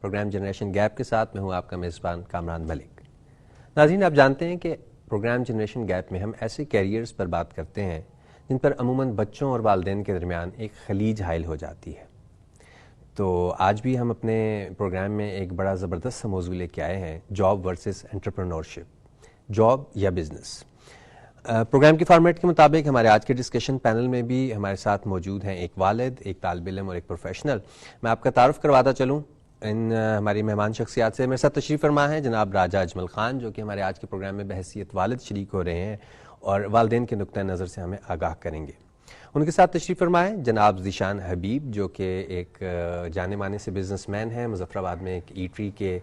Programme generation gap کے ساتھ میں ہوں آپ کا میزبان کامران ملک۔ ناظرین، آپ جانتے ہیں کہ پروگرام جنریشن گیپ میں ہم ایسے کیریئرز پر بات کرتے ہیں جن پر عموماً بچوں اور والدین کے درمیان ایک خلیج حائل ہو جاتی ہے۔ تو آج بھی ہم اپنے پروگرام میں ایک بڑا زبردست سا موضوع لے کے آئے ہیں، جاب ورسز انٹرپرینورشپ، جاب یا بزنس۔ پروگرام کی فارمیٹ کے مطابق ہمارے آج کے ڈسکشن پینل میں بھی ہمارے ساتھ موجود ہیں ایک والد، ایک طالب علم اور ایک پروفیشنل۔ میں آپ کا تعارف کرواتا چلوں ان ہماری مہمان شخصیات سے۔ میرے ساتھ تشریف فرما ہے جناب راجہ اجمل خان، جو کہ ہمارے آج کے پروگرام میں بحیثیت والد شریک ہو رہے ہیں اور والدین کے نقطۂ نظر سے ہمیں آگاہ کریں گے۔ ان کے ساتھ تشریف فرما ہے جناب ذیشان حبیب، جو کہ ایک جانے مانے سے بزنس مین ہیں، مظفر آباد میں ایک ایٹری کے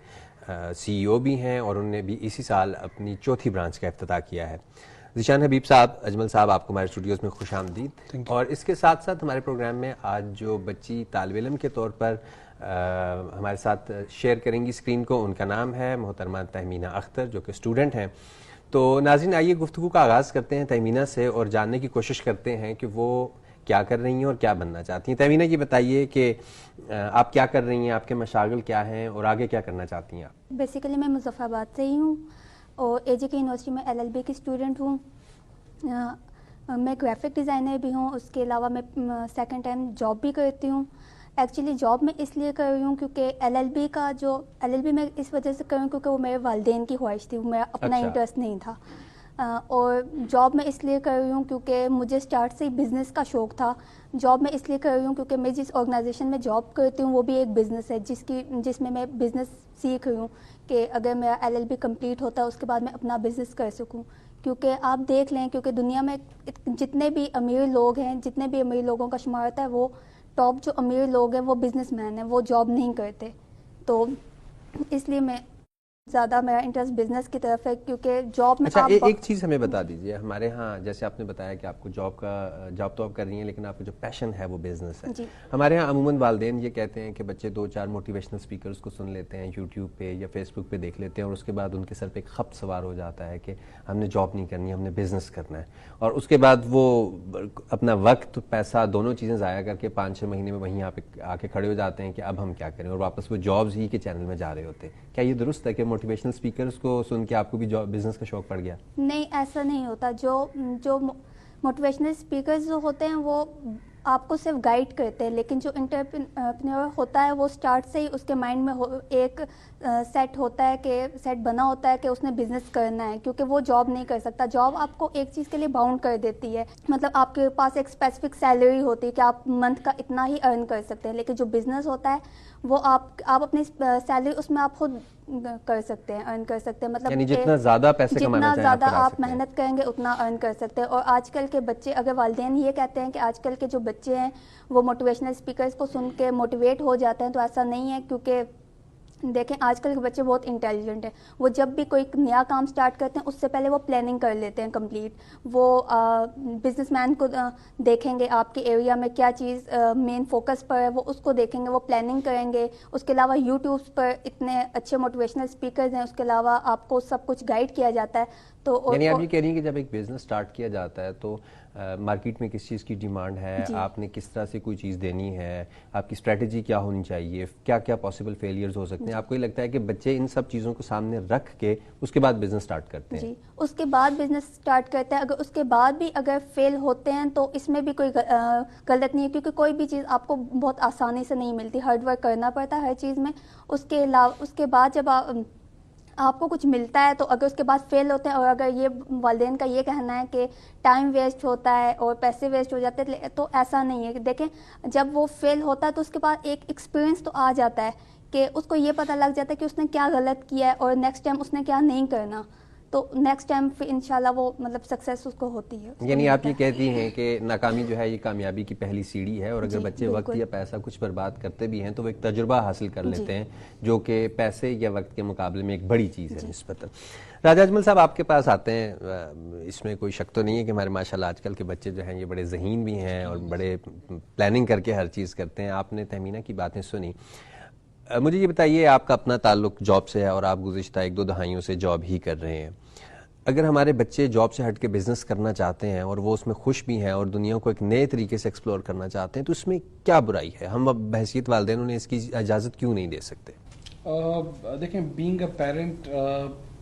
سی ای او بھی ہیں، اور انہوں نے بھی اسی سال اپنی چوتھی برانچ کا افتتاح کیا ہے۔ ذیشان حبیب صاحب، اجمل صاحب، آپ کو ہمارے اسٹوڈیوز میں خوش آمدید۔ اور اس کے ساتھ ساتھ ہمارے پروگرام میں آج جو بچی طالب علم کے طور پر ہمارے ساتھ شیئر کریں گی اسکرین کو، ان کا نام ہے محترمہ تہمینہ اختر، جو کہ اسٹوڈنٹ ہیں۔ تو ناظرین، آئیے گفتگو کا آغاز کرتے ہیں تہمینہ سے اور جاننے کی کوشش کرتے ہیں کہ وہ کیا کر رہی ہیں اور کیا بننا چاہتی ہیں۔ تہمینہ، یہ بتائیے کہ آپ کیا کر رہی ہیں، آپ کے مشاغل کیا ہیں اور آگے کیا کرنا چاہتی ہیں آپ؟ بیسیکلی میں مظفر آباد سے ہی ہوں اور اے جے کے یونیورسٹی میں LLB کی اسٹوڈنٹ ہوں۔ میں گرافک ڈیزائنر بھی ہوں، اس کے علاوہ میں سیکنڈ ٹائم جاب بھی کرتی ہوں۔ ایکچولی جاب میں اس لیے کر رہی ہوں کیونکہ LLB میں اس وجہ سے کر رہی ہوں کیونکہ وہ میرے والدین کی خواہش تھی، میرا اپنا انٹرسٹ نہیں تھا۔ اور جاب میں اس لیے کر رہی ہوں کیونکہ مجھے اسٹارٹ سے ہی بزنس کا شوق تھا۔ جاب میں اس لیے کر رہی ہوں کیونکہ میں جس آرگنائزیشن میں جاب کرتی ہوں وہ بھی ایک بزنس ہے، جس میں بزنس سیکھ رہی ہوں کہ اگر میرا LLB کمپلیٹ ہوتا ہے اس کے بعد میں اپنا بزنس کر سکوں۔ کیونکہ آپ دیکھ لیں، کیونکہ دنیا میں جتنے بھی امیر لوگ ہیں، جتنے بھی امیر لوگوں کا شمار ہوتا ہے، وہ ٹاپ جو امیر لوگ ہیں وہ بزنس مین ہیں، وہ جاب نہیں کرتے۔ تو اس لیے میں زیادہ میرا انٹرسٹ بزنس کی طرف ہے، کیونکہ جاب میں اچھا، ایک چیز ہمیں بتا دیجیے، ہمارے ہاں جیسے آپ نے بتایا کہ آپ کو جاب تو آپ کر رہی ہیں لیکن آپ کا جو پیشن ہے وہ بزنس ہے۔ ہمارے ہاں عموماً والدین یہ کہتے ہیں کہ بچے 2-4 موٹیویشنل اسپیکرز کو سن لیتے ہیں یوٹیوب پہ یا فیس بک پہ دیکھ لیتے ہیں، اور اس کے بعد ان کے سر پہ ایک خط سوار ہو جاتا ہے کہ ہم نے جاب نہیں کرنی، ہم نے بزنس کرنا ہے، اور اس کے بعد وہ اپنا وقت پیسہ دونوں چیزیں ضائع کر کے 5-6 مہینے میں وہیں آ کے کھڑے ہو جاتے ہیں کہ اب ہم کیا کریں، اور واپس وہ جابز ہی کے چینل میں جا رہے ہوتے ہیں۔ کیا یہ درست ہے کہ موٹیویشنل اسپیکر کو سن کے آپ کو بھی بزنس کا شوق پڑ گیا؟ نہیں، ایسا نہیں ہوتا۔ جو موٹیویشنل اسپیکرز جو ہوتے ہیں وہ آپ کو صرف گائیڈ کرتے ہیں، لیکن جو انٹرپرینور ہوتا ہے وہ اسٹارٹ سے ہی اس کے مائنڈ میں ایک سیٹ بنا ہوتا ہے کہ اس نے بزنس کرنا ہے، کیونکہ وہ جاب نہیں کر سکتا۔ جاب آپ کو ایک چیز کے لیے باؤنڈ کر دیتی ہے، مطلب آپ کے پاس ایک اسپیسیفک سیلری ہوتی ہے کہ آپ منتھ کا اتنا ہی ارن کر سکتے ہیں، لیکن جو بزنس ہوتا ہے وہ آپ اپنی سیلری اس میں آپ خود کر سکتے ہیں، ارن کر سکتے ہیں، مطلب یعنی جتنا زیادہ پیسے کمانا چاہیں جتنا زیادہ آپ محنت کریں گے اتنا ارن کر سکتے ہیں۔ اور آج کل کے بچے، اگر والدین یہ کہتے ہیں کہ آج کل کے جو بچے ہیں وہ موٹیویشنل اسپیکرز کو سن کے موٹیویٹ ہو جاتے ہیں، تو ایسا نہیں ہے، کیونکہ دیکھیں آج کل کے بچے بہت انٹیلیجنٹ ہیں۔ وہ جب بھی کوئی نیا کام سٹارٹ کرتے ہیں اس سے پہلے وہ پلاننگ کر لیتے ہیں کمپلیٹ۔ وہ بزنس مین کو دیکھیں گے آپ کے ایریا میں کیا چیز مین فوکس پر ہے، وہ اس کو دیکھیں گے، وہ پلاننگ کریں گے۔ اس کے علاوہ یوٹیوبس پر اتنے اچھے موٹیویشنل اسپیکرز ہیں، اس کے علاوہ آپ کو سب کچھ گائیڈ کیا جاتا ہے۔ تو یعنی آپ یہ کہہ رہی ہیں کہ جب ایک بزنس سٹارٹ کیا جاتا ہے تو مارکیٹ میں کس چیز کی ڈیمانڈ ہے، آپ نے کس طرح سے کوئی چیز دینی ہے، آپ کی اسٹریٹجی کیا ہونی چاہیے، کیا کیا پاسبل فیلیئرز ہو سکتے ہیں، آپ کو یہ لگتا ہے کہ بچے ان سب چیزوں کو سامنے رکھ کے اس کے بعد بزنس سٹارٹ کرتے ہیں؟ جی، اس کے بعد بزنس سٹارٹ کرتے ہیں۔ اگر اس کے بعد بھی اگر فیل ہوتے ہیں تو اس میں بھی کوئی غلط نہیں ہے، کیونکہ کوئی بھی چیز آپ کو بہت آسانی سے نہیں ملتی، ہارڈ ورک کرنا پڑتا ہے ہر چیز میں۔ اس کے بعد جب آپ کو کچھ ملتا ہے تو اگر اس کے بعد فیل ہوتے ہیں، اور اگر یہ والدین کا یہ کہنا ہے کہ ٹائم ویسٹ ہوتا ہے اور پیسے ویسٹ ہو جاتے ہیں، تو ایسا نہیں ہے۔ دیکھیں جب وہ فیل ہوتا ہے تو اس کے بعد ایک ایکسپیرینس تو آ جاتا ہے کہ اس کو یہ پتہ لگ جاتا ہے کہ اس نے کیا غلط کیا ہے اور نیکسٹ ٹائم اس نے کیا نہیں کرنا، تو نیکسٹ ٹائم پھر انشاءاللہ وہ مطلب سکسیس اس کو ہوتی ہے۔ یعنی آپ یہ کہتی ہیں کہ ناکامی جو ہے یہ کامیابی کی پہلی سیڑھی ہے، اور اگر بچے وقت یا پیسہ کچھ برباد کرتے بھی ہیں تو وہ ایک تجربہ حاصل کر لیتے ہیں، جو کہ پیسے یا وقت کے مقابلے میں ایک بڑی چیز ہے نسبتاً۔ راجہ اجمل صاحب آپ کے پاس آتے ہیں، اس میں کوئی شک تو نہیں ہے کہ ہمارے ماشاءاللہ آج کل کے بچے جو ہیں یہ بڑے ذہین بھی ہیں اور بڑے پلاننگ کر کے ہر چیز کرتے ہیں۔ آپ نے تہمینہ کی باتیں سنی، مجھے یہ بتائیے آپ کا اپنا تعلق جاب سے ہے اور آپ گزشتہ 1-2 دہائیوں سے جاب ہی کر رہے ہیں۔ اگر ہمارے بچے جاب سے ہٹ کے بزنس کرنا چاہتے ہیں اور وہ اس میں خوش بھی ہیں اور دنیا کو ایک نئے طریقے سے ایکسپلور کرنا چاہتے ہیں تو اس میں کیا برائی ہے؟ ہم اب بحیثیت والدین انہیں اس کی اجازت کیوں نہیں دے سکتے؟ دیکھیں بینگ اے پیرنٹ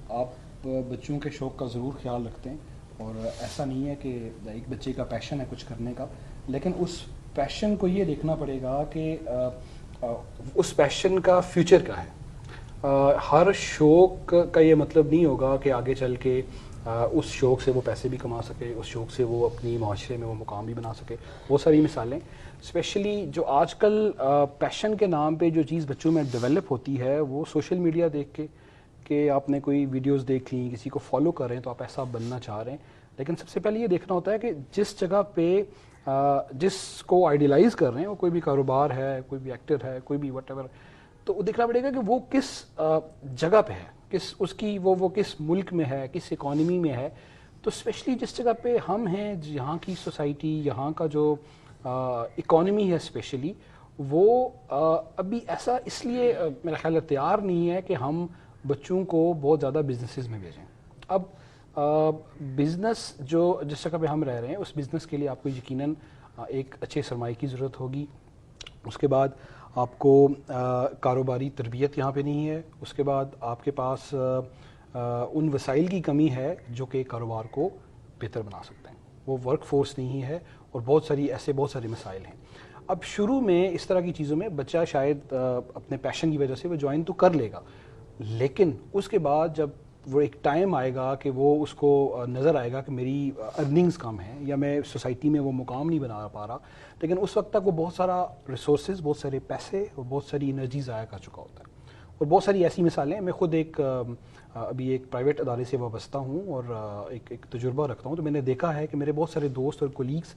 آپ بچوں کے شوق کا ضرور خیال رکھتے ہیں, اور ایسا نہیں ہے کہ ایک بچے کا پیشن ہے کچھ کرنے کا, لیکن اس پیشن کو یہ دیکھنا پڑے گا کہ اس پیشن کا فیوچر کیا ہے. ہر شوق کا یہ مطلب نہیں ہوگا کہ آگے چل کے اس شوق سے وہ پیسے بھی کما سکے, اس شوق سے وہ اپنی معاشرے میں وہ مقام بھی بنا سکے. بہت ساری مثالیں اسپیشلی جو آج کل پیشن کے نام پہ جو چیز بچوں میں ڈیولپ ہوتی ہے وہ سوشل میڈیا دیکھ کے, کہ آپ نے کوئی ویڈیوز دیکھ لیں, کسی کو فالو کر رہے ہیں تو آپ ایسا بننا چاہ رہے ہیں. لیکن سب سے پہلے یہ دیکھنا ہوتا ہے کہ جس جگہ پہ جس کو آئیڈیلائز کر رہے ہیں وہ کوئی بھی کاروبار ہے, کوئی بھی ایکٹر ہے, کوئی بھی وٹ ایور, تو وہ دیکھنا پڑے گا کہ وہ کس جگہ پہ ہے, کس اس کی وہ کس ملک میں ہے, کس اکانومی میں ہے. تو اسپیشلی جس جگہ پہ ہم ہیں, یہاں کی سوسائٹی, یہاں کا جو اکانومی ہے اسپیشلی, وہ ابھی ایسا اس لیے میرا خیال ہے تیار نہیں ہے کہ ہم بچوں کو بہت زیادہ بزنسز میں بھیجیں. اب بزنس جو جس جگہ پہ ہم رہ رہے ہیں اس بزنس کے لیے آپ کو یقیناً ایک اچھے سرمایے کی ضرورت ہوگی. اس کے بعد آپ کو کاروباری تربیت یہاں پہ نہیں ہے. اس کے بعد آپ کے پاس ان وسائل کی کمی ہے جو کہ کاروبار کو بہتر بنا سکتے ہیں. وہ ورک فورس نہیں ہے, اور بہت سارے مسائل ہیں. اب شروع میں اس طرح کی چیزوں میں بچہ شاید اپنے پیشن کی وجہ سے وہ جوائن تو کر لے گا, لیکن اس کے بعد جب وہ ایک ٹائم آئے گا کہ وہ اس کو نظر آئے گا کہ میری ارننگز کم ہیں یا میں سوسائٹی میں وہ مقام نہیں بنا پا رہا, لیکن اس وقت تک وہ بہت سارا ریسورسز, بہت سارے پیسے اور بہت ساری انرجی ضائع کر چکا ہوتا ہے. اور بہت ساری ایسی مثالیں ہیں. میں خود ابھی ایک پرائیویٹ ادارے سے وابستہ ہوں اور ایک تجربہ رکھتا ہوں, تو میں نے دیکھا ہے کہ میرے بہت سارے دوست اور کولیگس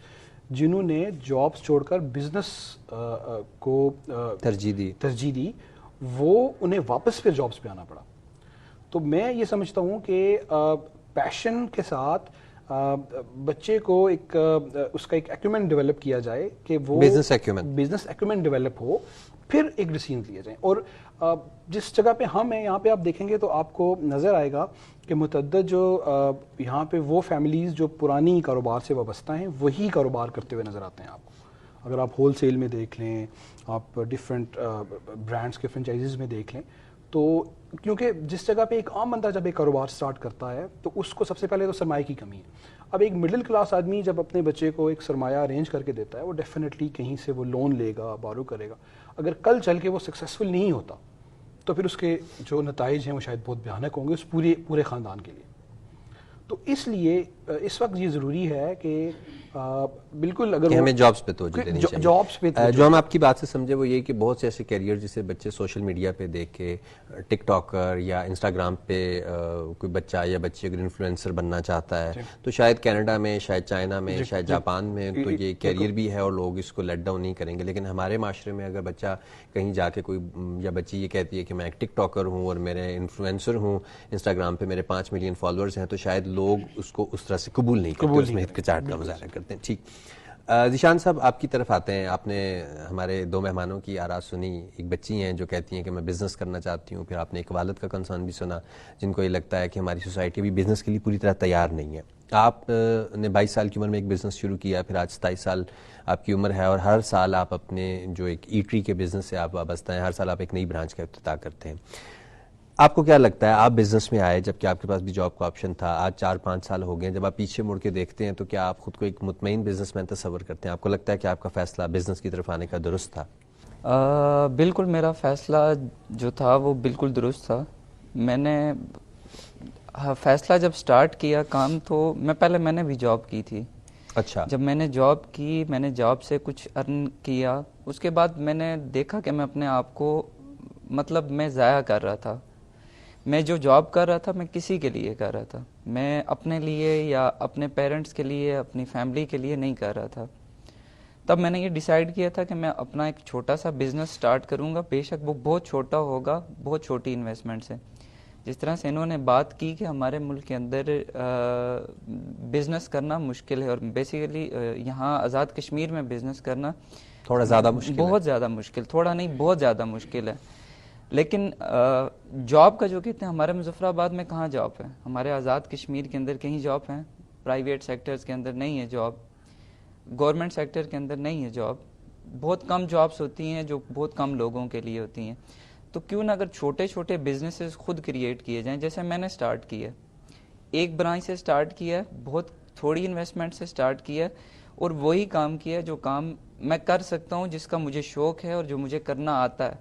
جنہوں نے جابس چھوڑ کر بزنس کو ترجیح دی, وہ انہیں واپس پھر جابس پہ آنا پڑا. تو میں یہ سمجھتا ہوں کہ پیشن کے ساتھ بچے کو اس کا ایک ایکومنٹ ڈیولپ کیا جائے کہ وہ بزنس ایکومنٹ ڈیولپ ہو, پھر ایک ڈیسیژن لیے جائیں. اور جس جگہ پہ ہم ہیں یہاں پہ آپ دیکھیں گے تو آپ کو نظر آئے گا کہ متعدد جو یہاں پہ وہ فیملیز جو پرانی کاروبار سے وابستہ ہیں وہی کاروبار کرتے ہوئے نظر آتے ہیں آپ کو. اگر آپ ہول سیل میں دیکھ لیں, آپ ڈفرینٹ برانڈس کے فرنچائزز میں دیکھ لیں, تو کیونکہ جس جگہ پہ ایک عام بندہ جب ایک کاروبار سٹارٹ کرتا ہے تو اس کو سب سے پہلے تو سرمایہ کی کمی ہے. اب ایک مڈل کلاس آدمی جب اپنے بچے کو ایک سرمایہ ارینج کر کے دیتا ہے, وہ ڈیفینیٹلی کہیں سے وہ لون لے گا, بارو کرے گا. اگر کل چل کے وہ سکسیزفل نہیں ہوتا تو پھر اس کے جو نتائج ہیں وہ شاید بہت بھیانک ہوں گے اس پورے خاندان کے لیے. تو اس لیے اس وقت یہ ضروری ہے کہ بالکل اگر ہمیں جابس پہ توجہ دینی چاہیے. جابس پہ جو ہم آپ کی بات سے سمجھے وہ یہ کہ بہت سے ایسے کیریئر جسے بچے سوشل میڈیا پہ دیکھ کے, ٹک ٹاکر یا انسٹاگرام پہ کوئی بچہ یا بچی اگر انفلوئنسر بننا چاہتا ہے تو شاید کینیڈا میں, شاید چائنا میں, شاید جاپان میں تو یہ کیریئر بھی ہے اور لوگ اس کو لیٹ ڈاؤن نہیں کریں گے. لیکن ہمارے معاشرے میں اگر بچہ کہیں جا کے کوئی یا بچی یہ کہتی ہے کہ میں ایک ٹک ٹاکر ہوں اور میرے انفلوئنسر ہوں, انسٹاگرام پہ میرے 5 ملین فالوورز ہیں, تو شاید لوگ اس کو اس طرح سے قبول نہیں کرتے, اس میں ہچکچاہٹ کا مظاہرہ کرتے ہیں. ٹھیک, ذیشان صاحب آپ کی طرف آتے ہیں. آپ نے ہمارے 2 مہمانوں کی آراء سنی. ایک بچی ہیں جو کہتی ہیں کہ میں بزنس کرنا چاہتی ہوں, پھر آپ نے ایک والد کا کنسرن بھی سنا جن کو یہ لگتا ہے کہ ہماری سوسائٹی بھی بزنس کے لیے پوری طرح تیار نہیں ہے. آپ نے 22 سال کی عمر میں ایک بزنس شروع کیا, پھر آج 27 سال آپ کی عمر ہے اور ہر سال آپ اپنے جو ایک ایٹری کے بزنس سے آپ وابستہ ہیں, ہر سال آپ ایک نئی برانچ کا افتتاح کرتے ہیں. آپ کو کیا لگتا ہے, آپ بزنس میں آئے جبکہ آپ کے پاس بھی جاب کا آپشن تھا, آج 4-5 سال ہو گئے, جب آپ پیچھے مڑ کے دیکھتے ہیں تو کیا آپ خود کو ایک مطمئن بزنس مین تصور کرتے ہیں؟ آپ کو لگتا ہے کہ آپ کا فیصلہ بزنس کی طرف آنے کا درست تھا؟ بالکل, میرا فیصلہ جو تھا وہ بالکل درست تھا. میں نے فیصلہ جب سٹارٹ کیا کام تو میں نے بھی جاب کی تھی. اچھا, جب میں نے جاب کی, میں نے جاب سے کچھ ارن کیا, اس کے بعد میں نے دیکھا کہ میں اپنے آپ کو میں ضائع کر رہا تھا. میں جو جاب کر رہا تھا میں کسی کے لیے کر رہا تھا, میں اپنے لیے یا اپنے پیرنٹس کے لیے, اپنی فیملی کے لیے نہیں کر رہا تھا. تب میں نے یہ ڈیسائیڈ کیا تھا کہ میں اپنا ایک چھوٹا سا بزنس سٹارٹ کروں گا. بے شک وہ بہت چھوٹا ہوگا, بہت چھوٹی انویسٹمنٹ سے. جس طرح سے انہوں نے بات کی کہ ہمارے ملک کے اندر بزنس کرنا مشکل ہے, اور بیسیکلی یہاں آزاد کشمیر میں بزنس کرنا تھوڑا زیادہ مشکل, بہت زیادہ مشکل, تھوڑا نہیں بہت زیادہ مشکل ہے. لیکن جاب کا جو کہتے ہیں, ہمارے مظفر آباد میں کہاں جاب ہے؟ ہمارے آزاد کشمیر کے اندر کہیں جاب ہیں؟ پرائیویٹ سیکٹرز کے اندر نہیں ہے جاب, گورنمنٹ سیکٹر کے اندر نہیں ہے جاب. بہت کم جابس ہوتی ہیں جو بہت کم لوگوں کے لیے ہوتی ہیں. تو کیوں نہ اگر چھوٹے چھوٹے بزنسز خود کریٹ کیے جائیں, جیسے میں نے سٹارٹ کیا ہے, ایک برانچ سے سٹارٹ کیا ہے, بہت تھوڑی انویسٹمنٹ سے سٹارٹ کیا ہے, اور وہی کام کیا ہے جو کام میں کر سکتا ہوں, جس کا مجھے شوق ہے اور جو مجھے کرنا آتا ہے.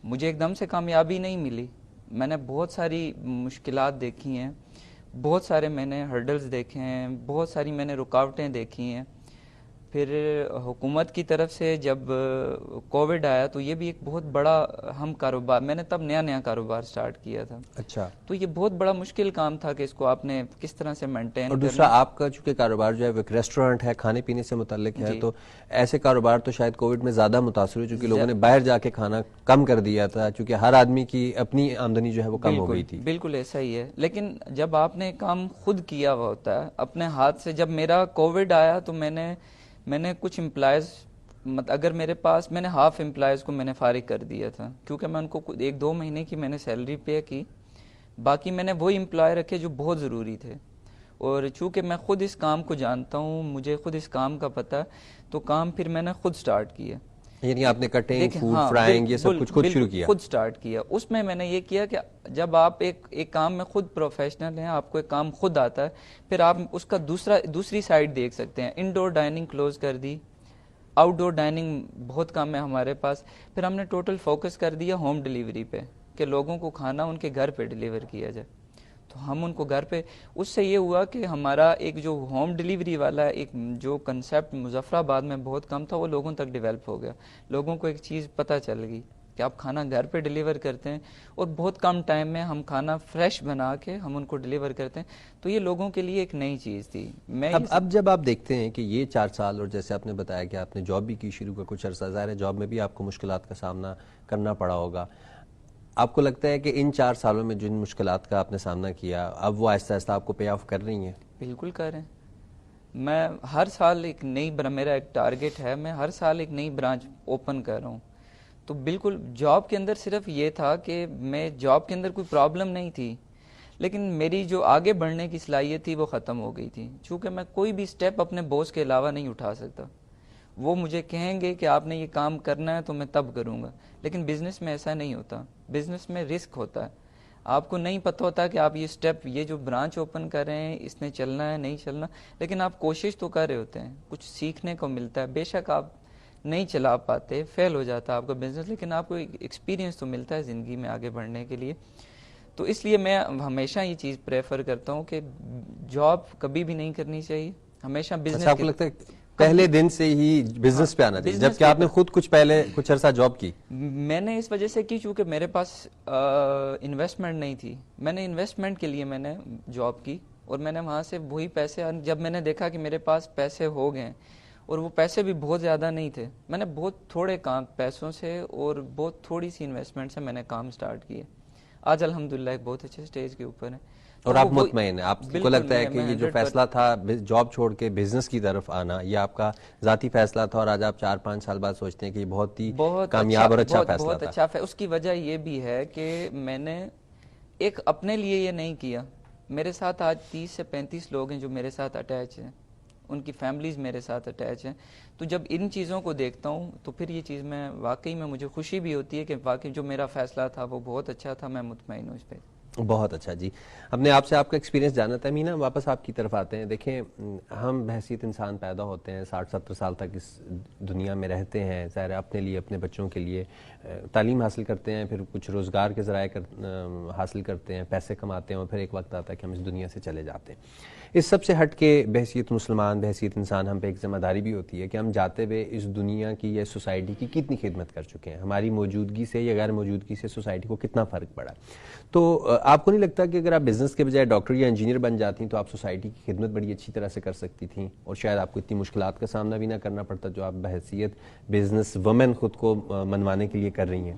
مجھے ایک دم سے کامیابی نہیں ملی, میں نے بہت ساری مشکلات دیکھی ہیں, بہت سارے میں نے ہرڈلز دیکھے ہیں, بہت ساری میں نے رکاوٹیں دیکھی ہیں. پھر حکومت کی طرف سے جب کووڈ آیا تو یہ بھی ایک بہت بڑا ہم کاروبار, میں نے تب نیا کاروبار سٹارٹ کیا تھا. اچھا. تو یہ بہت بڑا مشکل کام تھا کہ اس کو آپ نے کس طرح سے مینٹین اور دوسرا آپ کا چونکہ کاروبار جو ہے وہ ایک ریسٹورینٹ ہے, کھانے پینے سے متعلق ہے, تو ایسے کاروبار تو شاید کووڈ میں زیادہ متاثر ہوئے, چونکہ لوگوں نے باہر جا کے کھانا کم کر دیا تھا, چونکہ ہر آدمی کی اپنی آمدنی جو ہے وہ کم ہو گئی تھی. بالکل ایسا ہی ہے. لیکن جب آپ نے کام خود کیا ہوا ہوتا ہے اپنے ہاتھ سے, جب میرا کووڈ آیا تو میں نے کچھ امپلائز, اگر میرے پاس, میں نے ہاف امپلائز کو میں نے فارغ کر دیا تھا, کیونکہ میں ان کو 1-2 مہینے کی میں نے سیلری پے کی, باقی میں نے وہی امپلائی رکھے جو بہت ضروری تھے. اور چونکہ میں خود اس کام کو جانتا ہوں, مجھے خود اس کام کا پتہ, تو کام پھر میں نے خود سٹارٹ کیا. یعنی آپ نے کٹنگ, فوڈ فرائنگ, یہ سب کچھ خود شروع کیا؟ خود سٹارٹ کیا. اس میں نے یہ کیا کہ جب آپ ایک کام میں خود پروفیشنل ہیں, آپ کو ایک کام خود آتا ہے, پھر آپ اس کا دوسری سائڈ دیکھ سکتے ہیں. انڈور ڈائننگ کلوز کر دی, آؤٹ ڈور ڈائننگ بہت کم ہے ہمارے پاس. پھر ہم نے ٹوٹل فوکس کر دیا ہوم ڈیلیوری پہ, کہ لوگوں کو کھانا ان کے گھر پہ ڈیلیور کیا جائے. تو ہم ان کو گھر پہ, اس سے یہ ہوا کہ ہمارا ایک جو ہوم ڈیلیوری والا ایک جو کنسیپٹ مظفر آباد میں بہت کم تھا, وہ لوگوں تک ڈیولپ ہو گیا. لوگوں کو ایک چیز پتہ چل گئی کہ آپ کھانا گھر پہ ڈیلیور کرتے ہیں, اور بہت کم ٹائم میں ہم کھانا فریش بنا کے ہم ان کو ڈیلیور کرتے ہیں. تو یہ لوگوں کے لیے ایک نئی چیز تھی. اب جب آپ دیکھتے ہیں کہ یہ 4 سال, اور جیسے آپ نے بتایا کہ آپ نے جاب بھی کی شروع کا کچھ عرصہ, ظاہر ہے جاب میں بھی آپ کو مشکلات کا سامنا کرنا پڑا ہوگا, آپ کو لگتا ہے کہ ان 4 سالوں میں جن مشکلات کا آپ نے سامنا کیا, اب وہ آہستہ آہستہ آپ کو پے آف کر رہی ہیں؟ بالکل کر رہے ہیں. میں ہر سال ایک نئی, میرا ایک ٹارگٹ ہے, میں ہر سال ایک نئی برانچ اوپن کر رہا ہوں. تو بالکل جاب کے اندر صرف یہ تھا کہ میں جاب کے اندر کوئی پرابلم نہیں تھی, لیکن میری جو آگے بڑھنے کی صلاحیت تھی وہ ختم ہو گئی تھی. چونکہ میں کوئی بھی سٹیپ اپنے باس کے علاوہ نہیں اٹھا سکتا. وہ مجھے کہیں گے کہ آپ نے یہ کام کرنا ہے تو میں تب کروں گا. لیکن بزنس میں ایسا نہیں ہوتا. بزنس میں رسک ہوتا ہے. آپ کو نہیں پتہ ہوتا کہ آپ یہ سٹیپ, یہ جو برانچ اوپن کر رہے ہیں, اس نے چلنا ہے نہیں چلنا, لیکن آپ کوشش تو کر رہے ہوتے ہیں, کچھ سیکھنے کو ملتا ہے. بے شک آپ نہیں چلا پاتے, فیل ہو جاتا ہے آپ کا بزنس, لیکن آپ کو ایکسپیرینس تو ملتا ہے زندگی میں آگے بڑھنے کے لیے. تو اس لیے میں ہمیشہ یہ چیز پریفر کرتا ہوں کہ جاب کبھی بھی نہیں کرنی چاہیے, ہمیشہ بزنس. آپ کو لگتا ہے پہلے دن سے ہی بزنس پہ آنا چاہیے, جبکہ آپ نے خود کچھ عرصہ جاب کی؟ میں نے اس وجہ سے کی چونکہ میرے پاس انویسٹمنٹ نہیں تھی. میں نے انویسٹمنٹ کے لیے میں نے جاب کی, اور میں نے وہاں سے وہی پیسے, جب میں نے دیکھا کہ میرے پاس پیسے ہو گئے, اور وہ پیسے بھی بہت زیادہ نہیں تھے, میں نے بہت تھوڑے کام پیسوں سے اور بہت تھوڑی سی انویسٹمنٹ سے میں نے کام سٹارٹ کیے. آج الحمدللہ ایک بہت اچھے سٹیج کے اوپر ہے. اور آپ مطمئن ہیں؟ آپ کو لگتا ہے کہ یہ جو فیصلہ تھا جاب چھوڑ کے بزنس کی طرف آنا, یہ آپ کا ذاتی فیصلہ تھا, اور آج آپ 4-5 سال بعد سوچتے ہیں کہ یہ بہت ہی کامیاب اور اچھا فیصلہ تھا؟ بہت اچھا. اس کی وجہ یہ بھی ہے کہ میں نے ایک اپنے لیے یہ نہیں کیا. میرے ساتھ آج 30 سے 35 لوگ ہیں جو میرے ساتھ اٹیچ ہیں, ان کی فیملیز میرے ساتھ اٹیچ ہیں. تو جب ان چیزوں کو دیکھتا ہوں تو پھر یہ چیز میں واقعی میں مجھے خوشی بھی ہوتی ہے کہ واقعی جو میرا فیصلہ تھا وہ بہت اچھا تھا, میں مطمئن ہوں اس پہ. بہت اچھا جی. ہم نے آپ سے آپ کا ایکسپیرینس جانا تھا. مینا, واپس آپ کی طرف آتے ہیں. دیکھیں, ہم بحیثیت انسان پیدا ہوتے ہیں, 60-70 سال تک اس دنیا میں رہتے ہیں, ظاہر اپنے لیے, اپنے بچوں کے لیے تعلیم حاصل کرتے ہیں, پھر کچھ روزگار کے ذرائع حاصل کرتے ہیں, پیسے کماتے ہیں, اور پھر ایک وقت آتا ہے کہ ہم اس دنیا سے چلے جاتے ہیں. اس سب سے ہٹ کے بحیثیت مسلمان, بحیثیت انسان, ہم پہ ایک ذمہ داری بھی ہوتی ہے کہ ہم جاتے ہوئے اس دنیا کی یا سوسائٹی کی کتنی خدمت کر چکے ہیں, ہماری موجودگی سے یا غیر موجودگی سے سوسائٹی کو کتنا فرق پڑا. تو آپ کو نہیں لگتا کہ اگر آپ بزنس کے بجائے ڈاکٹر یا انجینئر بن جاتی تو آپ سوسائٹی کی خدمت بڑی اچھی طرح سے کر سکتی تھیں, اور شاید آپ کو اتنی مشکلات کا سامنا بھی نہ کرنا پڑتا جو آپ بحیثیت بزنس وومن خود کو منوانے کے لیے کر رہی ہیں؟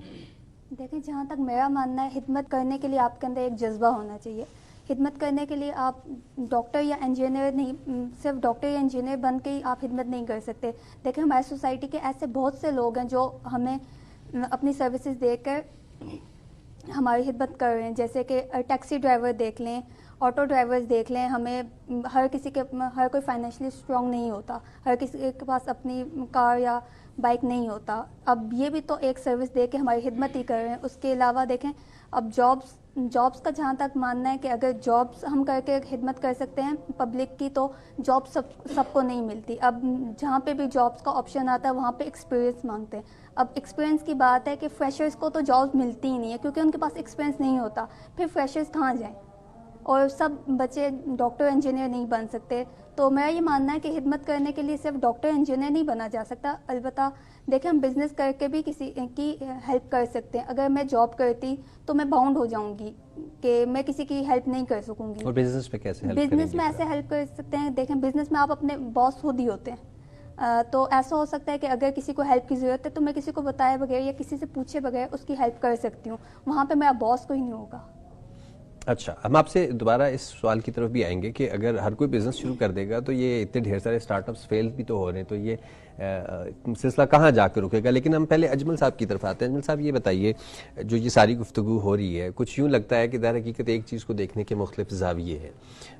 دیکھیں, جہاں تک میرا ماننا ہے, خدمت کرنے کے لیے آپ کے اندر ایک جذبہ ہونا چاہیے. خدمت کرنے کے لیے آپ ڈاکٹر یا انجینئر نہیں, صرف ڈاکٹر یا انجینئر بن کے ہی آپ خدمت نہیں کر سکتے. دیکھیں, ہماری سوسائٹی کے ایسے بہت سے لوگ ہیں جو ہمیں اپنی سروسز دے کر ہماری خدمت کر رہے ہیں, جیسے کہ ٹیکسی ڈرائیور دیکھ لیں, آٹو ڈرائیورز دیکھ لیں, ہمیں ہر کوئی فائنینشلی اسٹرانگ نہیں ہوتا, ہر کسی کے پاس اپنی کار یا بائک نہیں ہوتا. اب یہ بھی تو ایک سروس دے کے ہماری خدمت ہی کر رہے ہیں. اس کے علاوہ دیکھیں اب جابس کا جہاں تک ماننا ہے کہ اگر جابس ہم کر کے خدمت کر سکتے ہیں پبلک کی, تو جاب سب کو نہیں ملتی. اب جہاں پہ بھی جابس کا آپشن آتا ہے وہاں پہ ایکسپیرینس مانگتے ہیں. اب ایکسپیرینس کی بات ہے کہ فریشرز کو تو جابس ملتی ہی نہیں ہے کیونکہ ان کے پاس ایکسپیرینس نہیں ہوتا. پھر فریشرز کہاں جائیں, اور سب بچے ڈاکٹر انجینئر نہیں بن سکتے. تو میرا یہ ماننا ہے کہ خدمت کرنے کے لیے صرف ڈاکٹر انجینئر نہیں بنا جا سکتا. البتہ دیکھیں ہم بزنس کر کے بھی کسی کی ہیلپ کر سکتے ہیں. اگر میں جاب کرتی تو میں باؤنڈ ہو جاؤں گی کہ میں کسی کی ہیلپ نہیں کر سکوں گی. اور بزنس میں کیسے ہیلپ کریں گے؟ بزنس میں ایسے ہیلپ کر سکتے ہیں, دیکھیں بزنس میں آپ اپنے باس خود ہی ہوتے ہیں. تو ایسا ہو سکتا ہے کہ اگر کسی کو ہیلپ کی ضرورت ہے تو میں کسی کو بتائے بغیر یا کسی سے پوچھے بغیر اس کی ہیلپ کر سکتی ہوں. وہاں پہ میرا باس کوئی نہیں ہوگا. اچھا, ہم آپ سے دوبارہ اس سوال کی طرف بھی آئیں گے کہ اگر ہر کوئی بزنس شروع کر دے گا تو یہ اتنے ڈھیر سارے اسٹارٹ اپس فیل بھی تو ہو رہے ہیں, تو یہ سلسلہ کہاں جا کے رکے گا؟ لیکن ہم پہلے اجمل صاحب کی طرف آتے ہیں. اجمل صاحب یہ بتائیے, جو یہ ساری گفتگو ہو رہی ہے کچھ یوں لگتا ہے کہ در حقیقت ایک چیز کو دیکھنے کے مختلف زاویے ہیں.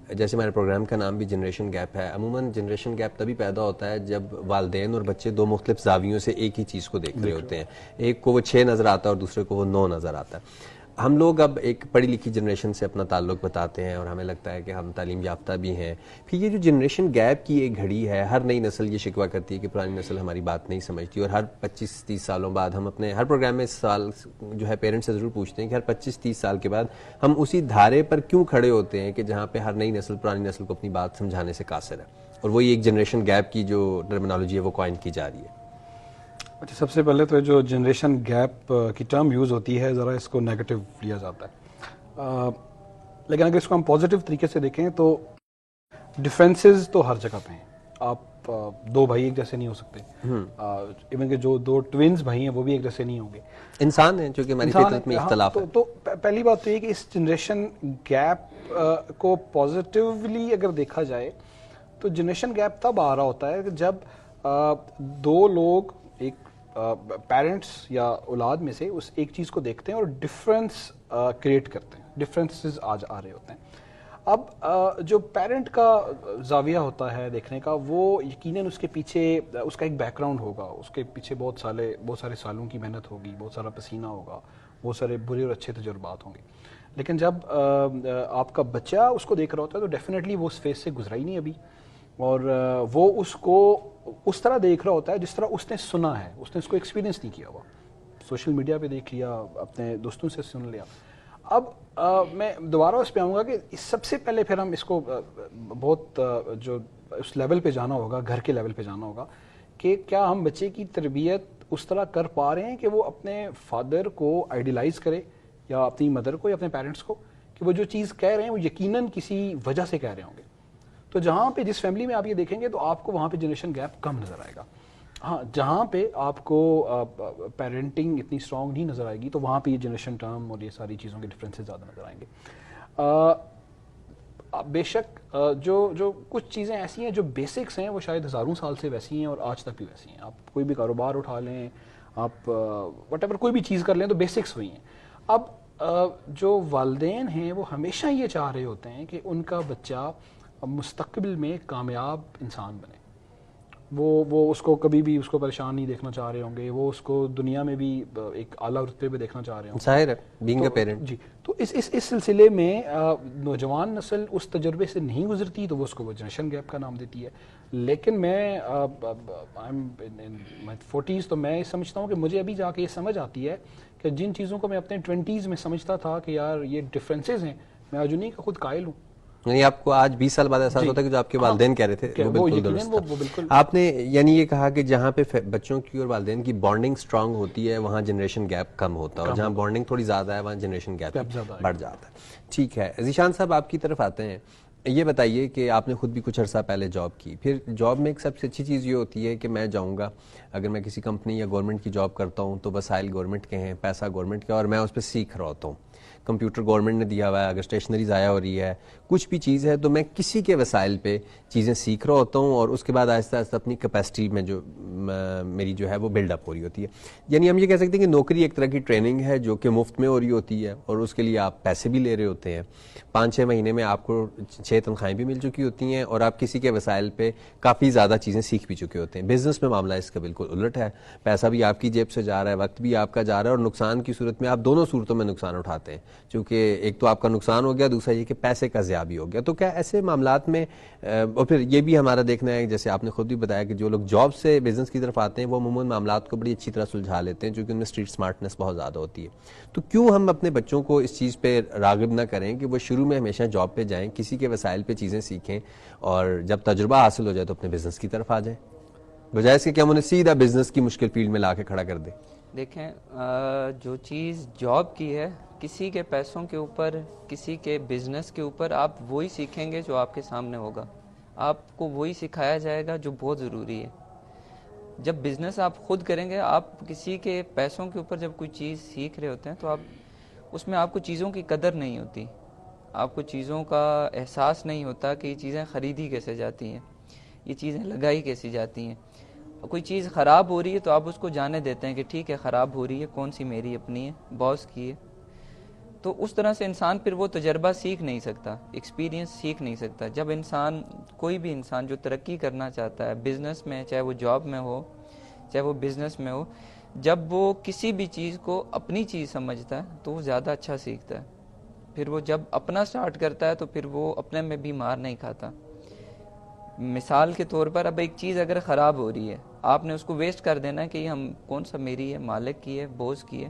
جیسے ہمارے پروگرام کا نام بھی جنریشن گیپ ہے. عموماً جنریشن گیپ تبھی پیدا ہوتا ہے جب والدین اور بچے دو مختلف زاویوں سے ایک ہی چیز کو دیکھ رہے ہوتے ہیں. ایک کو وہ 6 نظر آتا ہے اور دوسرے کو وہ 9 نظر آتا ہے. ہم لوگ اب ایک پڑھی لکھی جنریشن سے اپنا تعلق بتاتے ہیں اور ہمیں لگتا ہے کہ ہم تعلیم یافتہ بھی ہیں. پھر یہ جو جنریشن گیپ کی ایک گھڑی ہے, ہر نئی نسل یہ شکوہ کرتی ہے کہ پرانی نسل ہماری بات نہیں سمجھتی, اور ہر 25-30 سالوں بعد ہم اپنے ہر پروگرام میں سوال جو ہے پیرنٹس سے ضرور پوچھتے ہیں کہ ہر 25-30 سال کے بعد ہم اسی دھارے پر کیوں کھڑے ہوتے ہیں کہ جہاں پہ ہر نئی نسل پرانی نسل کو اپنی بات سمجھانے سے قاصر ہے, اور وہی ایک جنریشن گیپ کی جو ٹرمینالوجی ہے وہ کوائن کی جا رہی ہے. اچھا, سب سے پہلے تو جو جنریشن گیپ کی ٹرم یوز ہوتی ہے ذرا اس کو نیگیٹو لیا جاتا ہے, لیکن اگر اس کو ہم پازیٹیو طریقے سے دیکھیں تو ڈفرینسز تو ہر جگہ پہ ہیں. آپ 2 بھائی ایک جیسے نہیں ہو سکتے, ایون کہ جو 2 ٹوینز بھائی ہیں وہ بھی ایک جیسے نہیں ہوں گے. انسان ہیں جو کہ ہماری فطرت میں اختلاف ہے. تو پہلی بات تو یہ کہ اس جنریشن گیپ کو پازیٹیولی اگر دیکھا جائے تو جنریشن گیپ تب آ رہا ہوتا ہے کہ جب 2 لوگ ایک پیرنٹس یا اولاد میں سے اس ایک چیز کو دیکھتے ہیں اور ڈفرینس کریٹ کرتے ہیں, ڈفرینسز آ رہے ہوتے ہیں. اب جو پیرنٹ کا زاویہ ہوتا ہے دیکھنے کا, وہ یقیناً اس کے پیچھے اس کا ایک بیک گراؤنڈ ہوگا, اس کے پیچھے بہت سارے سالوں کی محنت ہوگی, بہت سارا پسینہ ہوگا, بہت سارے برے اور اچھے تجربات ہوں گے. لیکن جب آپ کا بچہ اس کو دیکھ رہا ہوتا ہے تو ڈیفینیٹلی وہ اس فیز سے گزرا ہی نہیں ابھی, اور وہ اس کو اس طرح دیکھ رہا ہوتا ہے جس طرح اس نے سنا ہے, اس نے اس کو ایکسپیرینس نہیں کیا ہوا. سوشل میڈیا پہ دیکھ لیا, اپنے دوستوں سے سن لیا. اب میں دوبارہ اس پہ آؤں گا کہ سب سے پہلے پھر ہم اس کو بہت جو اس لیول پہ جانا ہوگا, گھر کے لیول پہ جانا ہوگا کہ کیا ہم بچے کی تربیت اس طرح کر پا رہے ہیں کہ وہ اپنے فادر کو آئیڈیلائز کرے یا اپنی مدر کو یا اپنے پیرنٹس کو, کہ وہ جو چیز کہہ رہے ہیں وہ یقیناً کسی وجہ سے کہہ رہے ہوں گے. تو جہاں پہ جس فیملی میں آپ یہ دیکھیں گے تو آپ کو وہاں پہ جنریشن گیپ کم نظر آئے گا. ہاں, جہاں پہ آپ کو پیرنٹنگ اتنی اسٹرانگ نہیں نظر آئے گی تو وہاں پہ یہ جنریشن ٹرم اور یہ ساری چیزوں کے ڈفرینسز زیادہ نظر آئیں گے. بے شک جو کچھ چیزیں ایسی ہیں جو بیسکس ہیں وہ شاید ہزاروں سال سے ویسی ہیں اور آج تک بھی ویسی ہیں. آپ کوئی بھی کاروبار اٹھا لیں, آپ وٹ ایور کوئی بھی چیز کر لیں تو بیسکس وہی ہیں. اب جو والدین ہیں وہ ہمیشہ یہ چاہ رہے ہوتے ہیں کہ ان کا بچہ مستقبل میں کامیاب انسان بنے. وہ اس کو کبھی بھی اس کو پریشان نہیں دیکھنا چاہ رہے ہوں گے, وہ اس کو دنیا میں بھی ایک اعلیٰ رتبے پہ دیکھنا چاہ رہے ہوں گے. ظاہر ہے, بینگ اے پیرنٹ. جی, تو اس سلسلے میں نوجوان نسل اس تجربے سے نہیں گزرتی تو وہ اس کو وہ جنریشن گیپ کا نام دیتی ہے. لیکن میں 40s تو میں سمجھتا ہوں کہ مجھے ابھی جا کے یہ سمجھ آتی ہے کہ جن چیزوں کو میں اپنے 20s میں سمجھتا تھا کہ یار یہ ڈفرینسز ہیں, میں آج انہیں کا خود قائل ہوں. یعنی آپ کو آج 20 سال بعد احساس ہوتا ہے کہ جو آپ کے والدین کہہ رہے تھے وہ بالکل درست تھا. آپ نے یعنی یہ کہا کہ جہاں پہ بچوں کی اور والدین کی بانڈنگ اسٹرانگ ہوتی ہے وہاں جنریشن گیپ کم ہوتا ہے, اور جہاں بانڈنگ تھوڑی زیادہ ہے وہاں جنریشن گیپ بڑھ جاتا ہے. ٹھیک ہے, ذیشان صاحب آپ کی طرف آتے ہیں. یہ بتائیے کہ آپ نے خود بھی کچھ عرصہ پہلے جاب کی, پھر جاب میں ایک سب سے اچھی چیز یہ ہوتی ہے کہ میں جاؤں گا, اگر میں کسی کمپنی یا گورنمنٹ کی جاب کرتا ہوں تو وسائل گورنمنٹ کے ہیں, پیسہ گورنمنٹ کا, اور میں اس پہ سیکھ رہا ہوتا ہوں. کمپیوٹر گورنمنٹ نے دیا ہوا ہے, اگر اسٹیشنری ضائع ہو رہی ہے, کچھ بھی چیز ہے, تو میں کسی کے وسائل پہ چیزیں سیکھ رہا ہوتا ہوں اور اس کے بعد آہستہ آہستہ اپنی کیپیسٹی میں جو میری جو ہے وہ بلڈ اپ ہو رہی ہوتی ہے. یعنی ہم یہ کہہ سکتے ہیں کہ نوکری ایک طرح کی ٹریننگ ہے جو کہ مفت میں ہو رہی ہوتی ہے اور اس کے لیے آپ پیسے بھی لے رہے ہوتے ہیں. 5-6 مہینے میں آپ کو 6 تنخواہیں بھی مل چکی ہوتی ہیں اور آپ کسی کے وسائل پہ کافی زیادہ چیزیں سیکھ بھی چکے ہوتے ہیں. بزنس میں معاملہ اس کا بالکل الٹ ہے, پیسہ بھی آپ کی جیب سے جا رہا ہے, وقت بھی آپ کا جا رہا ہے, اور نقصان کی صورت میں آپ دونوں صورتوں میں نقصان اٹھاتے ہیں, چونکہ ایک تو آپ کا نقصان ہو گیا, دوسرا یہ کہ پیسے کا ضیاع بھی ہو گیا. تو کیا ایسے معاملات میں, اور پھر یہ بھی ہمارا دیکھنا ہے جیسے آپ نے خود بھی بتایا کہ جو لوگ جاب سے بزنس کی طرف آتے ہیں وہ عموماً معاملات کو بڑی اچھی طرح سلجھا لیتے ہیں چونکہ ان میں اسٹریٹ اسمارٹنس بہت زیادہ ہوتی ہے. تو کیوں ہم اپنے بچوں کو اس چیز پہ راغب نہ کریں کہ وہ شروع میں ہمیشہ جاب پہ جائیں, کسی کے وسائل پہ چیزیں سیکھیں, اور جب تجربہ حاصل ہو جائے تو اپنے بزنس کی طرف آ جائیں, بجائے اس کے کہ ہم انہیں سیدھا بزنس کی مشکل فیلڈ میں لا کے کھڑا کر دیں. دیکھیں جو چیز جاب کی ہے, کسی کے پیسوں کے اوپر, کسی کے بزنس کے اوپر آپ وہی سیکھیں گے جو آپ کے سامنے ہوگا, آپ کو وہی سکھایا جائے گا جو بہت ضروری ہے. جب بزنس آپ خود کریں گے, آپ کسی کے پیسوں کے اوپر جب کوئی چیز سیکھ رہے ہوتے ہیں تو آپ اس میں آپ کو چیزوں کی قدر نہیں ہوتی, آپ کو چیزوں کا احساس نہیں ہوتا کہ یہ چیزیں خریدی کیسے جاتی ہیں, یہ چیزیں لگائی کیسی جاتی ہیں. کوئی چیز خراب ہو رہی ہے تو آپ اس کو جانے دیتے ہیں کہ ٹھیک ہے خراب ہو رہی ہے, کون سی میری اپنی ہے, باس کی ہے. تو اس طرح سے انسان پھر وہ تجربہ سیکھ نہیں سکتا, ایکسپیرینس سیکھ نہیں سکتا. جب انسان, کوئی بھی انسان جو ترقی کرنا چاہتا ہے بزنس میں, چاہے وہ جاب میں ہو چاہے وہ بزنس میں ہو, جب وہ کسی بھی چیز کو اپنی چیز سمجھتا ہے تو وہ زیادہ اچھا سیکھتا ہے. پھر وہ جب اپنا سٹارٹ کرتا ہے تو پھر وہ اپنے میں بھی مار نہیں کھاتا. مثال کے طور پر اب ایک چیز اگر خراب ہو رہی ہے, آپ نے اس کو ویسٹ کر دینا کہ یہ ہم کون سا میری ہے, مالک کی ہے, بوس کی ہے.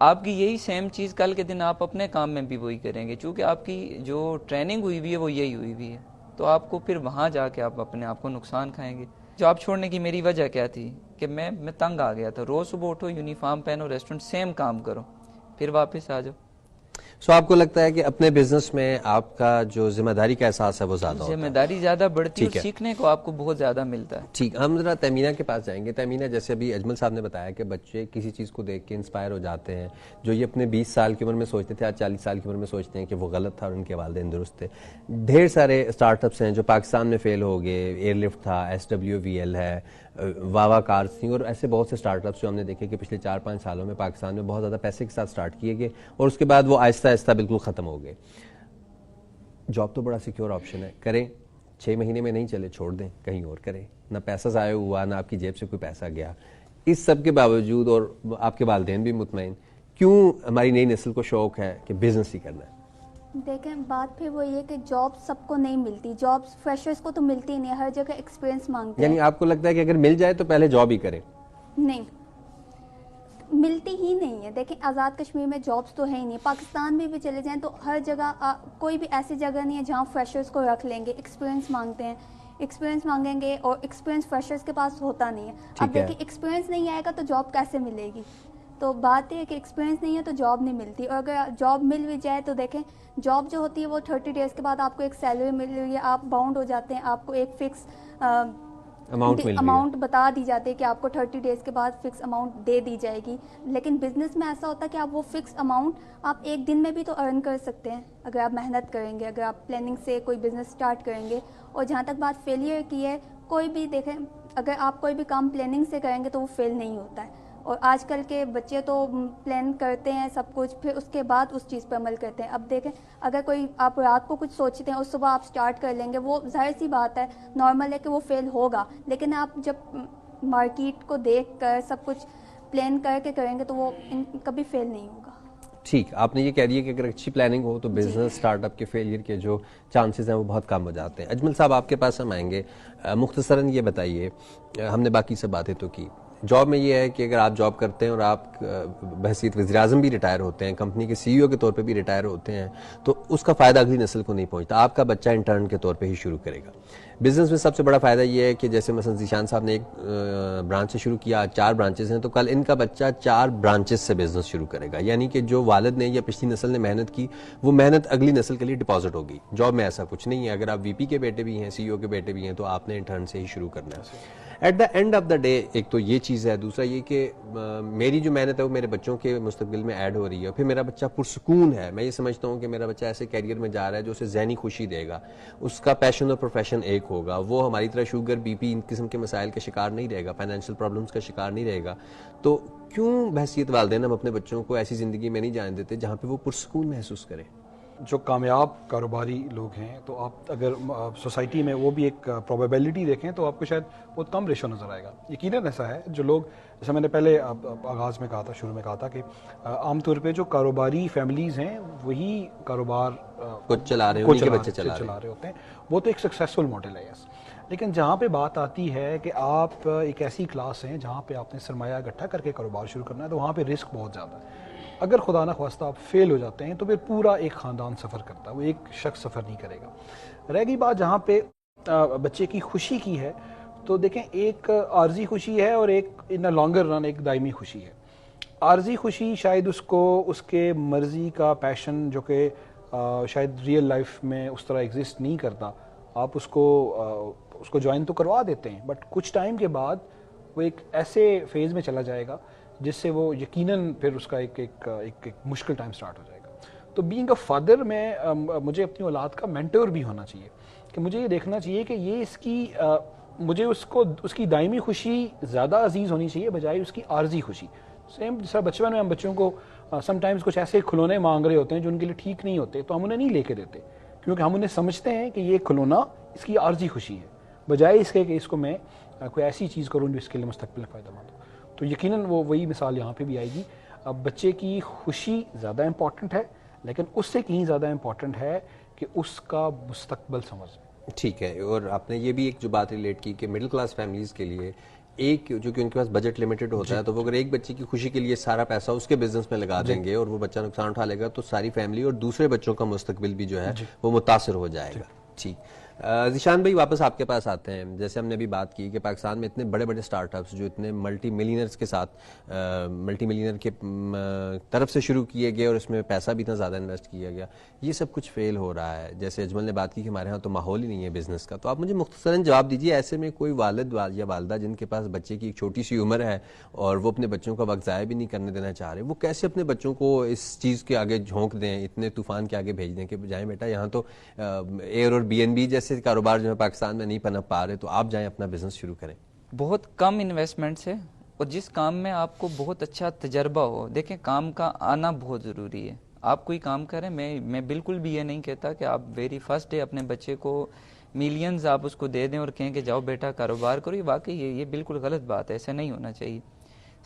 آپ کی یہی سیم چیز کل کے دن آپ اپنے کام میں بھی وہی کریں گے, چونکہ آپ کی جو ٹریننگ ہوئی ہوئی ہے وہ یہی ہوئی ہوئی ہے. تو آپ کو پھر وہاں جا کے آپ اپنے آپ کو نقصان کھائیں گے. جاب چھوڑنے کی میری وجہ کیا تھی کہ میں تنگ آ گیا تھا. روز صبح اٹھو, یونیفارم پہنو, ریسٹورنٹ سیم کام کرو, پھر واپس آ جاؤ. سو آپ کو لگتا ہے کہ اپنے بزنس میں آپ کا جو ذمہ داری کا احساس ہے وہ زیادہ ہوتا ہے, ذمہ داری زیادہ بڑھتی ہے, اور سیکھنے کو آپ کو بہت زیادہ ملتا ہے. ٹھیک, ہم ذرا تیمینہ کے پاس جائیں گے. تیمینہ, جیسے ابھی اجمل صاحب نے بتایا کہ بچے کسی چیز کو دیکھ کے انسپائر ہو جاتے ہیں, جو یہ اپنے 20 سال کی عمر میں سوچتے تھے آج 40 سال کی عمر میں سوچتے ہیں کہ وہ غلط تھا اور ان کے والدین درست تھے. ڈھیر سارے اسٹارٹ اپس ہیں جو پاکستان میں فیل ہو گئے, ایئر لفٹ تھا, SWVL ہے, واوا کارز تھیں, اور ایسے بہت سے اسٹارٹ اپس جو ہم نے دیکھے کہ پچھلے 4-5 سالوں میں پاکستان میں بہت زیادہ پیسے کے ساتھ اسٹارٹ کیے گئے اور اس کے بعد وہ آہستہ آہستہ بالکل ختم ہو گئے. جاب تو بڑا سیکیور آپشن ہے, کریں, 6 مہینے میں نہیں چلے چھوڑ دیں, کہیں اور کریں, نہ پیسہ ضائع ہوا نہ آپ کی جیب سے کوئی پیسہ گیا. اس سب کے باوجود, اور آپ کے والدین بھی مطمئن, کیوں ہماری نئی نسل کو شوق ہے کہ بزنس ہی کرنا ہے؟ دیکھیں بات پھر وہ یہ کہ جاب سب کو نہیں ملتی, جابس فریشرز کو تو ملتی نہیں, ہر جگہ ایکسپیرینس مانگتے ہیں. یعنی آپ کو لگتا ہے کہ اگر مل جائے تو پہلے جاب ہی کریں؟ نہیں, ملتی ہی نہیں ہے. دیکھیں آزاد کشمیر میں جابس تو ہے ہی نہیں, پاکستان میں بھی چلے جائیں تو ہر جگہ کوئی بھی ایسی جگہ نہیں ہے جہاں فریشرز کو رکھ لیں گے. ایکسپیرینس مانگتے ہیں, ایکسپیرینس مانگیں گے, اور ایکسپیرینس فریشرز کے پاس ہوتا نہیں ہے. اب دیکھیں ایکسپیرینس نہیں آئے گا تو جاب کیسے ملے گی؟ تو بات یہ ہے کہ ایکسپیرینس نہیں ہے تو جاب نہیں ملتی, اور اگر جاب مل بھی جائے تو دیکھیں جاب جو ہوتی ہے وہ 30 ڈیز کے بعد آپ کو ایک سیلری مل رہی ہے, آپ باؤنڈ ہو جاتے ہیں, آپ کو ایک فکس اماؤنٹ بتا دی جاتی ہے کہ آپ کو 30 ڈیز کے بعد فکس اماؤنٹ دے دی جائے گی. لیکن بزنس میں ایسا ہوتا ہے کہ آپ وہ فکس اماؤنٹ آپ ایک دن میں بھی تو ارن کر سکتے ہیں اگر آپ محنت کریں گے, اگر آپ پلاننگ سے کوئی بزنس اسٹارٹ کریں گے. اور جہاں تک بات فیلئر کی ہے, کوئی بھی دیکھیں اگر آپ کوئی بھی کام پلاننگ سے کریں گے تو وہ فیل نہیں ہوتا ہے. اور آج کل کے بچے تو پلان کرتے ہیں سب کچھ, پھر اس کے بعد اس چیز پہ عمل کرتے ہیں. اب دیکھیں اگر کوئی آپ رات کو کچھ سوچتے ہیں اور صبح آپ سٹارٹ کر لیں گے, وہ ظاہر سی بات ہے, نارمل ہے کہ وہ فیل ہوگا. لیکن آپ جب مارکیٹ کو دیکھ کر سب کچھ پلان کر کے کریں گے تو وہ کبھی فیل نہیں ہوگا. ٹھیک, آپ نے یہ کہہ دیا کہ اگر اچھی پلاننگ ہو تو بزنس اسٹارٹ اپ کے فیلئر کے جو چانسز ہیں وہ بہت کم ہو جاتے ہیں. اجمل صاحب آپ کے پاس ہم آئیں گے, مختصراً یہ بتائیے, ہم نے باقی سے باتیں تو کی, جاب میں یہ ہے کہ اگر آپ جاب کرتے ہیں اور آپ بحیثیت وزیر اعظم بھی ریٹائر ہوتے ہیں, کمپنی کے CEO کے طور پہ بھی ریٹائر ہوتے ہیں, تو اس کا فائدہ اگلی نسل کو نہیں پہنچتا, آپ کا بچہ انٹرن کے طور پہ ہی شروع کرے گا. بزنس میں سب سے بڑا فائدہ یہ ہے کہ جیسے مثلا ذیشان صاحب نے ایک برانچ سے شروع کیا, 4 برانچز ہیں, تو کل ان کا بچہ 4 برانچز سے بزنس شروع کرے گا. یعنی کہ جو والد نے یا پچھلی نسل نے محنت کی وہ محنت اگلی نسل کے لیے ڈپازٹ ہوگی. جاب میں ایسا کچھ نہیں ہے, اگر آپ VP کے بیٹے بھی ہیں, CEO کے بیٹے بھی ہیں, تو آپ نے انٹرن سے ہی شروع کرنا ہے. At the end of the day ایک تو یہ چیز ہے, دوسرا یہ کہ میری جو محنت ہے وہ میرے بچوں کے مستقبل میں ایڈ ہو رہی ہے, پھر میرا بچہ پرسکون ہے. میں یہ سمجھتا ہوں کہ میرا بچہ ایسے کیریئر میں جا رہا ہے جو اسے ذہنی خوشی دے گا, اس کا پیشن اور پروفیشن ایک ہوگا, وہ ہماری طرح شوگر بی پی ان قسم کے مسائل کا شکار نہیں رہے گا, فائنینشیل پرابلمس کا شکار نہیں رہے گا. تو کیوں بحیثیت والدین ہم اپنے بچوں کو ایسی زندگی میں نہیں جانے دیتے جہاں پہ وہ پرسکون محسوس کریں؟ جو کامیاب کاروباری لوگ ہیں تو آپ اگر سوسائٹی میں وہ بھی ایک پروبیبلٹی دیکھیں تو آپ کو شاید بہت کم ریشو نظر آئے گا. یقیناً ایسا ہے جو لوگ, جیسے میں نے پہلے آغاز میں کہا تھا, شروع میں کہا تھا کہ عام طور پہ جو کاروباری فیملیز ہیں وہی کاروبار کو چلا رہے ہوتے ہیں, وہ تو ایک سکسیسفل ماڈل ہے. یس, لیکن جہاں پہ بات آتی ہے کہ آپ ایک ایسی کلاس ہیں جہاں پہ آپ نے سرمایہ اکٹھا کر کے کاروبار شروع کرنا ہے تو وہاں پہ رسک بہت زیادہ ہے. اگر خدا نہ خواستہ آپ فیل ہو جاتے ہیں تو پھر پورا ایک خاندان سفر کرتا ہے, وہ ایک شخص سفر نہیں کرے گا. رہ گئی بات جہاں پہ بچے کی خوشی کی ہے, تو دیکھیں ایک عارضی خوشی ہے اور ایک ان لانگر رن ایک دائمی خوشی ہے. عارضی خوشی شاید اس کو اس کے مرضی کا پیشن جو کہ شاید ریئل لائف میں اس طرح ایگزسٹ نہیں کرتا, آپ اس کو جوائن تو کروا دیتے ہیں, بٹ کچھ ٹائم کے بعد وہ ایک ایسے فیز میں چلا جائے گا جس سے وہ یقیناً پھر اس کا ایک مشکل ٹائم سٹارٹ ہو جائے گا. تو بینگ اے فادر میں مجھے اپنی اولاد کا مینٹور بھی ہونا چاہیے کہ مجھے یہ دیکھنا چاہیے کہ یہ اس کی مجھے اس کی دائمی خوشی زیادہ عزیز ہونی چاہیے بجائے اس کی عارضی خوشی. سیم جس طرح بچپن میں ہم بچوں کو سم ٹائمز کچھ ایسے کھلونے مانگ رہے ہوتے ہیں جو ان کے لیے ٹھیک نہیں ہوتے, تو ہم انہیں نہیں لے کے دیتے کیونکہ ہم انہیں سمجھتے ہیں کہ یہ کھلونا اس کی عارضی خوشی ہے, بجائے اس کے کہ اس کو میں کوئی ایسی چیز کروں جو اس کے لیے مستقبل میں فائدہ مند ہو. تو یقیناً وہی مثال یہاں پہ بھی آئے گی. اب بچے کی خوشی زیادہ امپورٹنٹ ہے, لیکن اس سے کہیں زیادہ امپورٹنٹ ہے کہ اس کا مستقبل سمجھ لیں. ٹھیک ہے, اور آپ نے یہ بھی ایک جو بات ریلیٹ کی کہ مڈل کلاس فیملیز کے لیے ایک جو کہ ان کے پاس بجٹ لمیٹڈ ہوتا ہے, تو وہ اگر ایک بچے کی خوشی کے لیے سارا پیسہ اس کے بزنس میں لگا دیں گے اور وہ بچہ نقصان اٹھا لے گا تو ساری فیملی اور دوسرے بچوں کا مستقبل بھی جو ہے وہ متاثر ہو جائے گا. ٹھیک, ذیشان بھائی واپس آپ کے پاس آتے ہیں. جیسے ہم نے بھی بات کی کہ پاکستان میں اتنے بڑے بڑے سٹارٹ اپس جو اتنے ملٹی ملینئرز کے ساتھ ملٹی ملینئر کے طرف سے شروع کیے گئے اور اس میں پیسہ بھی اتنا زیادہ انویسٹ کیا گیا, یہ سب کچھ فیل ہو رہا ہے. جیسے اجمل نے بات کی کہ ہمارے ہاں تو ماحول ہی نہیں ہے بزنس کا, تو آپ مجھے مختصراً جواب دیجیے ایسے میں کوئی والد یا والدہ جن کے پاس بچے کی ایک چھوٹی سی عمر ہے اور وہ اپنے بچوں کا وقت ضائع بھی نہیں کرنے دینا چاہ رہے, وہ کیسے اپنے بچوں کو اس چیز کے آگے جھونک دیں, اتنے طوفان کے آگے بھیج دیں کہ جائیں بیٹا یہاں تو ایئر اور بی این بی جیسے کاروبار جو ہے پاکستان میں نہیں پنپ پا رہے, تو آپ جائیں اپنا بزنس شروع کریں. بہت کم انویسٹمنٹ سے اور جس کام میں آپ کو بہت اچھا تجربہ ہو. دیکھیں کام کا آنا بہت ضروری ہے. آپ کوئی کام کریں, میں بالکل بھی یہ نہیں کہتا کہ آپ ویری فرسٹ ڈے اپنے بچے کو میلینز آپ اس کو دے دیں اور کہیں کہ جاؤ بیٹا کاروبار کرو. یہ واقعی یہ بالکل غلط بات ہے, ایسا نہیں ہونا چاہیے.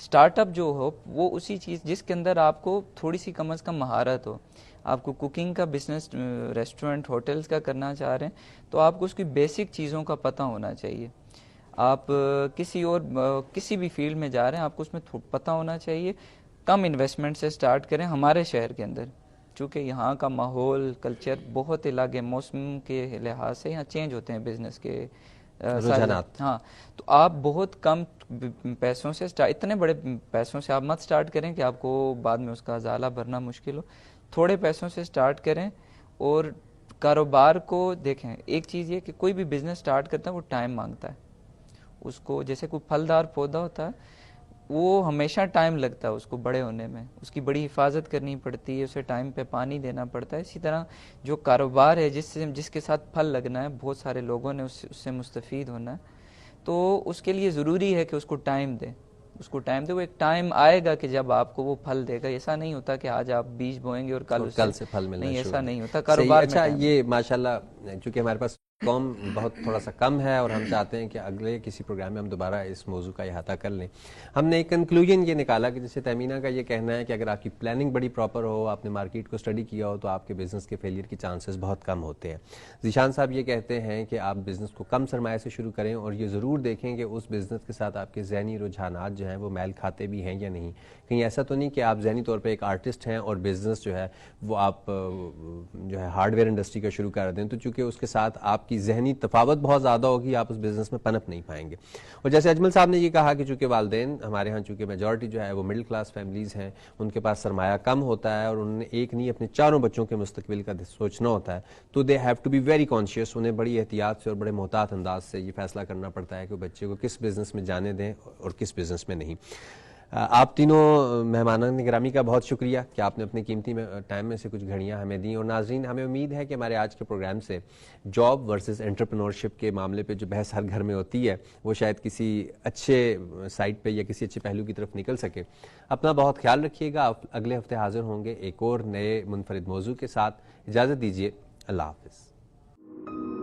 سٹارٹ اپ جو ہو وہ اسی چیز جس کے اندر آپ کو تھوڑی سی کم از کم مہارت ہو. آپ کو کوکنگ کا بزنس ریسٹورنٹ ہوٹلز کا کرنا چاہ رہے ہیں تو آپ کو اس کی بیسک چیزوں کا پتہ ہونا چاہیے. آپ کسی بھی فیلڈ میں جا رہے ہیں آپ کو اس میں پتہ ہونا چاہیے. کم انویسٹمنٹ سے سٹارٹ کریں. ہمارے شہر کے اندر چونکہ یہاں کا ماحول کلچر بہت الگ ہے, موسم کے لحاظ سے یہاں چینج ہوتے ہیں بزنس کے رجحانات. ہاں, تو آپ بہت کم پیسوں سے اتنے بڑے پیسوں سے آپ مت سٹارٹ کریں کہ آپ کو بعد میں اس کا ازالہ بھرنا مشکل ہو. تھوڑے پیسوں سے سٹارٹ کریں اور کاروبار کو دیکھیں. ایک چیز یہ کہ کوئی بھی بزنس سٹارٹ کرتا ہے وہ ٹائم مانگتا ہے. اس کو جیسے کوئی پھلدار پودا ہوتا ہے وہ ہمیشہ ٹائم لگتا ہے اس کو بڑے ہونے میں, اس کی بڑی حفاظت کرنی پڑتی ہے, اسے ٹائم پہ پانی دینا پڑتا ہے. اسی طرح جو کاروبار ہے جس کے ساتھ پھل لگنا ہے, بہت سارے لوگوں نے اس سے مستفید ہونا ہے, تو اس کے لیے ضروری ہے کہ اس کو ٹائم دیں. اس کو ٹائم دے. وہ ایک ٹائم آئے گا کہ جب آپ کو وہ پھل دے گا. ایسا نہیں ہوتا کہ آج آپ بیج بوئیں گے اور کل سے پھل ملنا. نہیں, ایسا نہیں ہوتا کاروبار میں. اچھا, یہ ماشاءاللہ چونکہ ہمارے پاس قوم بہت تھوڑا سا کم ہے اور ہم چاہتے ہیں کہ اگلے کسی پروگرام میں ہم دوبارہ اس موضوع کا احاطہ کر لیں. ہم نے ایک کنکلوژن یہ نکالا کہ جیسے تہمینہ کا یہ کہنا ہے کہ اگر آپ کی پلاننگ بڑی پراپر ہو, آپ نے مارکیٹ کو اسٹڈی کیا ہو, تو آپ کے بزنس کے فیلئر کی چانسز بہت کم ہوتے ہیں. ذیشان صاحب یہ کہتے ہیں کہ آپ بزنس کو کم سرمایہ سے شروع کریں اور یہ ضرور دیکھیں کہ اس بزنس کے ساتھ آپ کے ذہنی رجحانات جو ہیں وہ میل کھاتے بھی ہیں یا نہیں. کہیں ایسا تو نہیں کہ آپ ذہنی طور پہ ایک آرٹسٹ ہیں اور بزنس جو ہے وہ آپ جو ہے ہارڈ ویئر انڈسٹری کا شروع کر دیں, تو چونکہ اس کے ساتھ آپ کی ذہنی تفاوت بہت زیادہ ہوگی, آپ اس بزنس میں پنپ نہیں پائیں گے. اور جیسے اجمل صاحب نے یہ کہا کہ چونکہ والدین ہمارے ہاں چونکہ میجورٹی جو ہے وہ مڈل کلاس فیملیز ہیں, ان کے پاس سرمایہ کم ہوتا ہے اور انہوں نے ایک نہیں اپنے چاروں بچوں کے مستقبل کا سوچنا ہوتا ہے, تو they have to be very conscious. انہیں بڑی احتیاط سے اور بڑے محتاط انداز سے یہ فیصلہ کرنا پڑتا ہے کہ بچے کو کس بزنس میں جانے دیں اور کس بزنس میں نہیں. آپ تینوں مہمانان گرامی کا بہت شکریہ کہ آپ نے اپنے قیمتی ٹائم میں سے کچھ گھڑیاں ہمیں دیں. اور ناظرین, ہمیں امید ہے کہ ہمارے آج کے پروگرام سے جاب ورسز انٹرپرینورشپ کے معاملے پہ جو بحث ہر گھر میں ہوتی ہے وہ شاید کسی اچھے سائٹ پہ یا کسی اچھے پہلو کی طرف نکل سکے. اپنا بہت خیال رکھیے گا. اگلے ہفتے حاضر ہوں گے ایک اور نئے منفرد موضوع کے ساتھ. اجازت دیجیے, اللہ حافظ.